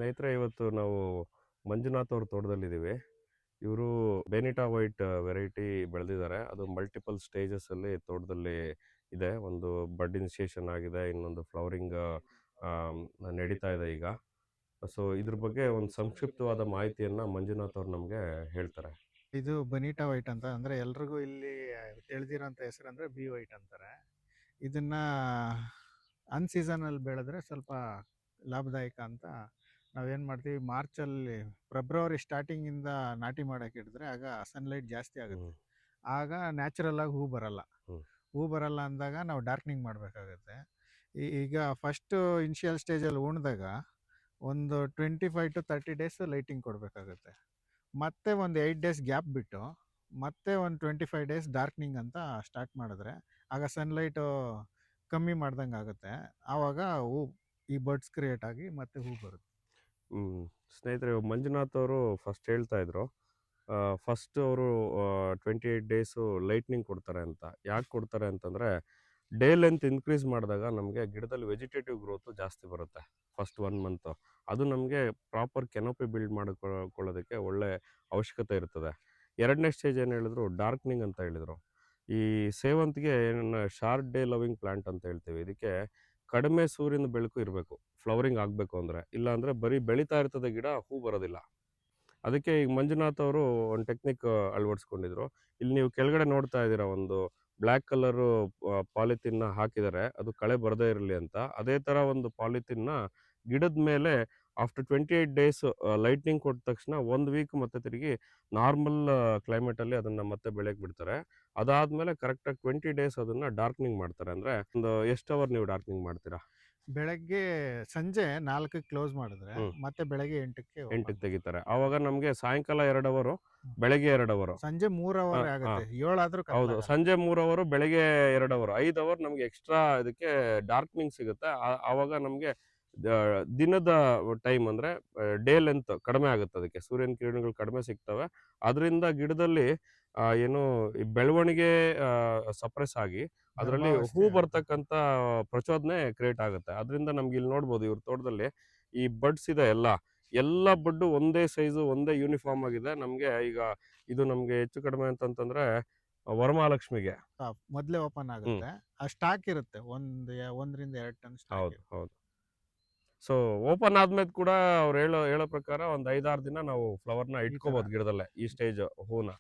ಸ್ನೇಹಿತರೆ, ಇವತ್ತು ನಾವು ಮಂಜುನಾಥ್ ಅವ್ರ ತೋಟದಲ್ಲಿದ್ದೀವಿ. ಇವರು ಬೆನಿಟಾ ವೈಟ್ ವೆರೈಟಿ ಬೆಳೆದಿದ್ದಾರೆ. ಅದು ಮಲ್ಟಿಪಲ್ ಸ್ಟೇಜಸ್ಸಲ್ಲಿ ತೋಟದಲ್ಲಿ ಇದೆ. ಒಂದು ಬಡ್ ಇನಿಷಿಯೇಷನ್ ಆಗಿದೆ, ಇನ್ನೊಂದು ಫ್ಲವರಿಂಗ್ ನಡೀತಾ ಇದೆ ಈಗ. ಸೊ ಇದ್ರ ಬಗ್ಗೆ ಒಂದು ಸಂಕ್ಷಿಪ್ತವಾದ ಮಾಹಿತಿಯನ್ನು ಮಂಜುನಾಥ್ ಅವ್ರು ನಮಗೆ ಹೇಳ್ತಾರೆ. ಇದು ಬನೀಟಾ ವೈಟ್ ಅಂತ ಅಂದರೆ ಎಲ್ರಿಗೂ ಇಲ್ಲಿ ತಿಳಿದಿರೋಂಥ ಹೆಸರು ಅಂದರೆ ಬಿ ವೈಟ್ ಅಂತಾರೆ. ಇದನ್ನ ಅನ್ಸೀಸನಲ್ಲಿ ಬೆಳೆದ್ರೆ ಸ್ವಲ್ಪ ಲಾಭದಾಯಕ ಅಂತ ನಾವೇನು ಮಾಡ್ತೀವಿ, ಮಾರ್ಚಲ್ಲಿ ಫೆಬ್ರವರಿ ಸ್ಟಾರ್ಟಿಂಗಿಂದ ನಾಟಿ ಮಾಡೋಕೆ ಹಿಡಿದ್ರೆ ಆಗ ಸನ್ಲೈಟ್ ಜಾಸ್ತಿ ಆಗುತ್ತೆ. ಹ್ಮ್. ಆಗ ನ್ಯಾಚುರಲಾಗಿ ಹೂ ಬರಲ್ಲ. ಹ್ಮ್. ಹೂ ಬರಲ್ಲ ಅಂದಾಗ ನಾವು ಡಾರ್ಕ್ನಿಂಗ್ ಮಾಡಬೇಕಾಗತ್ತೆ. ಈಗ ಫಸ್ಟು ಇನಿಷಿಯಲ್ ಸ್ಟೇಜಲ್ಲಿ ಉಣ್ದಾಗ ಒಂದು 25 to 30 ಡೇಸ್ ಲೈಟಿಂಗ್ ಕೊಡಬೇಕಾಗತ್ತೆ. ಮತ್ತೆ ಒಂದು 8 ಡೇಸ್ ಗ್ಯಾಪ್ ಬಿಟ್ಟು ಮತ್ತೆ ಒಂದು 25 ಡೇಸ್ ಡಾರ್ಕ್ನಿಂಗ್ ಅಂತ ಸ್ಟಾರ್ಟ್ ಮಾಡಿದ್ರೆ ಆಗ ಸನ್ಲೈಟು ಕಮ್ಮಿ ಮಾಡ್ದಂಗೆ ಆಗುತ್ತೆ. ಆವಾಗ ಹೂ ಈ ಬರ್ಡ್ಸ್ ಕ್ರಿಯೇಟ್ ಆಗಿ ಮತ್ತೆ ಹೂ ಬರುತ್ತೆ. ಸ್ನೇಹಿತರೆ, ಮಂಜುನಾಥ್ ಅವರು ಫಸ್ಟ್ ಹೇಳ್ತಾ ಇದ್ರು, ಫಸ್ಟ್ ಅವರು 28 ಡೇಸು ಲೈಟ್ನಿಂಗ್ ಕೊಡ್ತಾರೆ ಅಂತ. ಯಾಕೆ ಕೊಡ್ತಾರೆ ಅಂತಂದರೆ, ಡೇ ಲೆಂತ್ ಇನ್ಕ್ರೀಸ್ ಮಾಡಿದಾಗ ನಮಗೆ ಗಿಡದಲ್ಲಿ ವೆಜಿಟೇಟಿವ್ ಗ್ರೋತು ಜಾಸ್ತಿ ಬರುತ್ತೆ ಫಸ್ಟ್ 1 ಮಂತು. ಅದು ನಮಗೆ ಪ್ರಾಪರ್ ಕೆನೋಪಿ ಬಿಲ್ಡ್ ಮಾಡಿಕೊಳ್ಳೋದಕ್ಕೆ ಒಳ್ಳೆ ಅವಶ್ಯಕತೆ ಇರ್ತದೆ. ಎರಡನೇ ಸ್ಟೇಜ್ ಏನು ಹೇಳಿದ್ರು, ಡಾರ್ಕ್ನಿಂಗ್ ಅಂತ ಹೇಳಿದರು. ಈ ಸೇವಂತಿಗೆ ಏನು ಶಾರ್ಟ್ ಡೇ ಲವಿಂಗ್ ಪ್ಲಾಂಟ್ ಅಂತ ಹೇಳ್ತೀವಿ. ಇದಕ್ಕೆ ಕಡಿಮೆ ಸೂರ್ಯನ ಬೆಳಕು ಇರಬೇಕು ಫ್ಲವರಿಂಗ್ ಆಗಬೇಕು ಅಂದರೆ. ಇಲ್ಲಾಂದರೆ ಬರೀ ಬೆಳೀತಾ ಇರ್ತದೆ ಗಿಡ, ಹೂ ಬರೋದಿಲ್ಲ. ಅದಕ್ಕೆ ಈಗ ಮಂಜುನಾಥ್ ಅವರು ಒಂದು ಟೆಕ್ನಿಕ್ ಅಳವಡಿಸ್ಕೊಂಡಿದ್ರು. ಇಲ್ಲಿ ನೀವು ಕೆಳಗಡೆ ನೋಡ್ತಾ ಇದ್ದೀರಾ, ಒಂದು ಬ್ಲ್ಯಾಕ್ ಕಲರು ಪಾಲಿಥಿನ್ನ ಹಾಕಿದ್ದಾರೆ, ಅದು ಕಳೆ ಬರದೇ ಇರಲಿ ಅಂತ. ಅದೇ ಥರ ಒಂದು ಪಾಲಿಥಿನ್ನ ಗಿಡದ ಮೇಲೆ ಆಫ್ಟರ್ 28 ಡೇಸ್ ಲೈಟ್ನಿಂಗ್ ಕೊಟ್ಟ ತಕ್ಷಣ 1 ವೀಕ್ ಮತ್ತೆ ತಿರುಗಿ ನಾರ್ಮಲ್ ಕ್ಲೈಮೇಟಲ್ಲಿ ಅದನ್ನು ಮತ್ತೆ ಬೆಳೆಯಕ್ಕೆ ಬಿಡ್ತಾರೆ. ಅದಾದಮೇಲೆ ಕರೆಕ್ಟಾಗಿ 20 ಡೇಸ್ ಅದನ್ನು ಡಾರ್ಕ್ನಿಂಗ್ ಮಾಡ್ತಾರೆ. ಅಂದರೆ ಒಂದು ಎಷ್ಟು ಅವರ್ ನೀವು ಡಾರ್ಕ್ನಿಂಗ್ ಮಾಡ್ತೀರಾ? ಬೆಳಗ್ಗೆ ಸಂಜೆ 4ಕ್ಕೆ ಕ್ಲೋಸ್ ಮಾಡಿದ್ರೆ ಹ್ಞೂ, ಮತ್ತೆ ಬೆಳಗ್ಗೆ 8ಕ್ಕೆ 8ಕ್ಕೆ ಓಪನ್. ತೆಗಿತಾರೆ. ಆವಾಗ ನಮಗೆ ಸಾಯಂಕಾಲ 2 ಅವರು, ಬೆಳಗ್ಗೆ 2 ಅವರು. ಸಂಜೆ 3 ಅವರ್ ಹಾಂ, ಹಾಂ. ಆಗುತ್ತೆ, 7 ಆದರೂ ಹೌದು. ಕತ್ಲಾಗಲ್ಲ. ಸಂಜೆ 3 ಅವರು, ಬೆಳಗ್ಗೆ 2 ಅವರು, 5 ಅವರ್ ನಮಗೆ ಎಕ್ಸ್ಟ್ರಾ ಇದಕ್ಕೆ ಡಾರ್ಕ್ನಿಂಗ್ ಸಿಗುತ್ತೆ. ಆವಾಗ ನಮಗೆ ದಿನದ ಟೈಮ್ ಅಂದರೆ ಡೇ ಲೆಂತ್ ಕಡಿಮೆ ಆಗುತ್ತೆ. ಅದಕ್ಕೆ ಸೂರ್ಯನ ಕಿರಣಗಳು ಕಡಿಮೆ ಸಿಗ್ತವೆ. ಅದರಿಂದ ಗಿಡದಲ್ಲಿ ಏನು ಈ ಬೆಳವಣಿಗೆ ಸಪ್ರೆಸ್ ಆಗಿ ಅದರಲ್ಲಿ ಹೂ ಗರ್ಭಾವಸ್ಥೆ ಆಗುತ್ತೆ. ಬರ್ತಕ್ಕಂಥ ಪ್ರಚೋದನೆ ಕ್ರಿಯೇಟ್ ಆಗುತ್ತೆ. ಅದರಿಂದ ನಮ್ಗೆ ಇಲ್ಲಿ ನೋಡ್ಬೋದು, ಇವ್ರ ತೋಟದಲ್ಲಿ ಈ ಬಡ್ಸ್ ಇದೆ ಎಲ್ಲ ಬಡ್ಡು ಒಂದೇ ಸೈಜು, ಒಂದೇ ಯೂನಿಫಾರ್ಮ್ ಆಗಿದೆ. ನಮಗೆ ಈಗ ಇದು ನಮಗೆ ಹೆಚ್ಚು ಕಡಿಮೆ ಅಂತಂತಂದರೆ ವರಮಹಾಲಕ್ಷ್ಮಿಗೆ. ಮೊದಲೇ ಓಪನ್ ಹ್ಮ್. ಆಗುತ್ತೆ. ಆ ಸ್ಟಾಕ್ ಇರುತ್ತೆ, 1 ರಿಂದ 2 ಟನ್ ಸ್ಟಾಕ್ ಹೌದು, ಇರುತ್ತೆ. ಹೌದು. ಸೊ ಓಪನ್ ಆದ್ಮೇಲೆ ಕೂಡ ಅವ್ರು ಹೇಳೋ ಪ್ರಕಾರ ಒಂದು 5-6 ದಿನ ನಾವು ಫ್ಲವರ್ನ ಇಟ್ಕೋಬೋದು ಈ ಗಿಡದಲ್ಲೇ, ಈ ಸ್ಟೇಜ್ ಹೂನ.